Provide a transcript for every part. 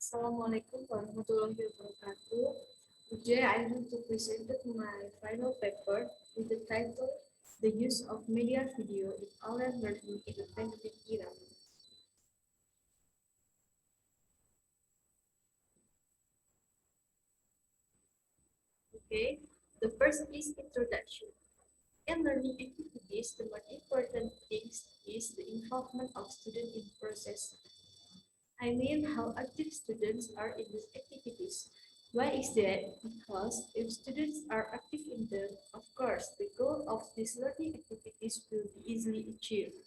Assalamualaikum warahmatullahi wabarakatuh. Today I want to present my final paper with the title The Use of Media Video in Online Learning in the Pandemic Era. Okay, the first is introduction. In learning activities, the most important thing is the involvement of students in process. I mean how active students are in these activities. Why is that? Because if students are active in them, of course, the goal of these learning activities will be easily achieved.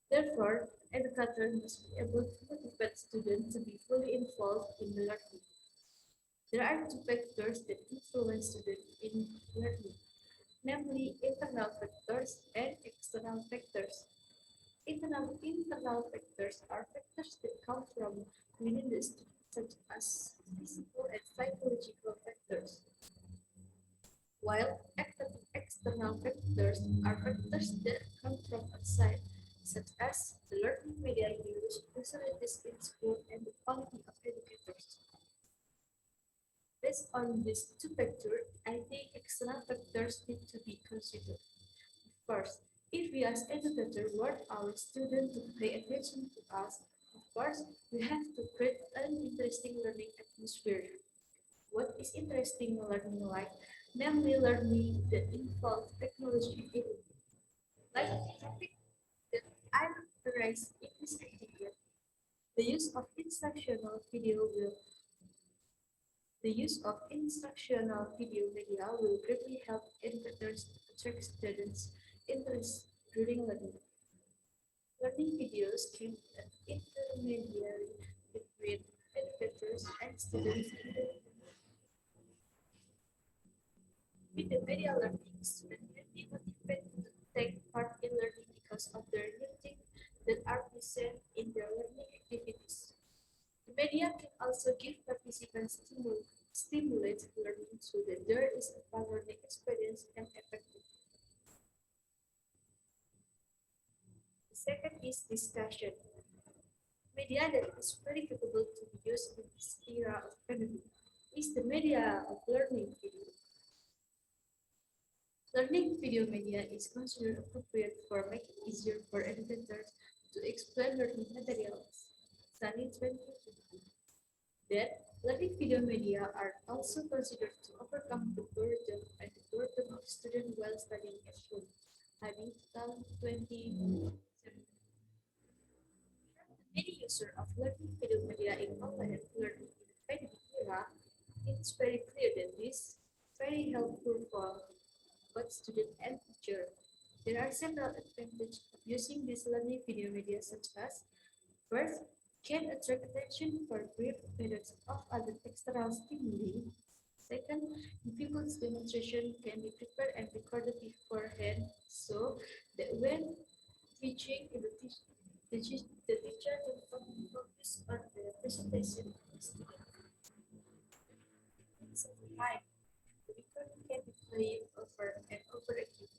Therefore, educators must be able to motivate students to be fully involved in the learning. There are two factors that influence students in learning, namely internal factors and external factors. Internal factors are factors that come from within the student, such as physical and psychological factors, while external factors are factors that come from outside, such as the learning media used, facilities in school, and the quality of educators. Based on these two factors, I think external factors need to be considered. First, if we as educators want our students to pay attention to us, of course, we have to create an interesting learning atmosphere. What is interesting learning like? Namely, learning that involves technology in it. Like the topic that I raised in this article, the use of instructional video will the use of instructional video media will greatly help educators attract students' interest during learning. Learning videos can be an intermediary between educators and students. With the media learning, students will be motivated to take part in learning because of their new things that are present in their learning activities. The media can also give participants stimulate learning so that there is a fun learning experience and effective. The second is discussion. Media that is very capable to be used in this era of pandemic is the media of learning video. Learning video media is considered appropriate for making it easier for educators to explain learning materials. Study 2020. That learning video media are also considered to overcome the burden of students while studying at home. Hanik 2020. Many users of learning video media in online learning in the pandemic era, it's very clear that this is very helpful for both student and teacher. There are several advantages of using this learning video media such as first, can attract attention for brief periods of other external stimuli. Second, difficult demonstration can be prepared and recorded beforehand so that when teaching the teacher can focus on the presentation of the student. At the same time, the recording can be played over and over again.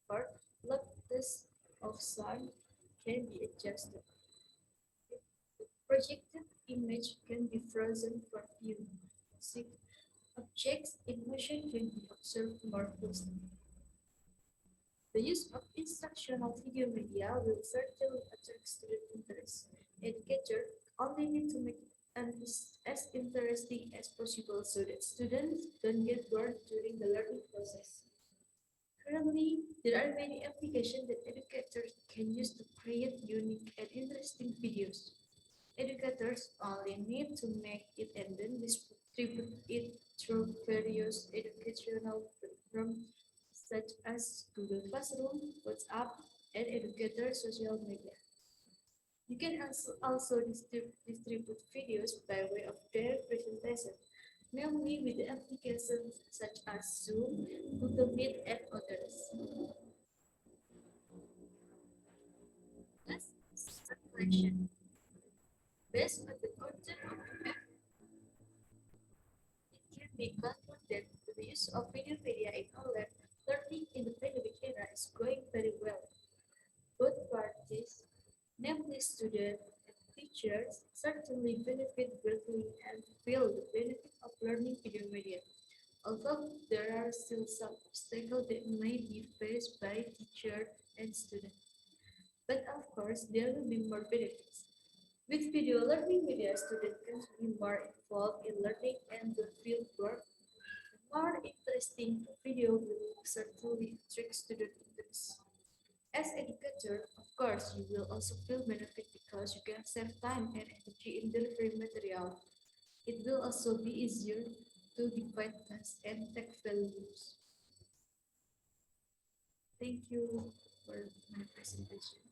Or loudness of sound can be adjusted. The projected image can be frozen for view. Objects in motion can be observed more closely. The use of instructional video media will certainly attract student interest. Educators only need to make it as interesting as possible so that students don't get bored during the learning process. Currently, there are many applications that educators can use to create unique and interesting videos. Educators only need to make it and then distribute it through various educational platforms such as Google Classroom, WhatsApp, and educator social media. You can also distribute videos by way of their presentation, namely with the applications such as Zoom, Google Meet, and others. Next, circulation. Based on the content of the map, it can be concluded that the use of video media in online learning in the pandemic era is going very well. Both parties, namely students and teachers certainly benefit greatly and feel the benefit of learning video media. Although there are still some obstacles that may be faced by teacher and student. But of course, there will be more benefits. With video learning media, students can be more involved in learning and the field work. More interesting video will certainly attract student interest. As educator, of course, you will also feel benefit because you can save time and energy in delivering material. It will also be easier to divide tasks and take values. Thank you for my presentation.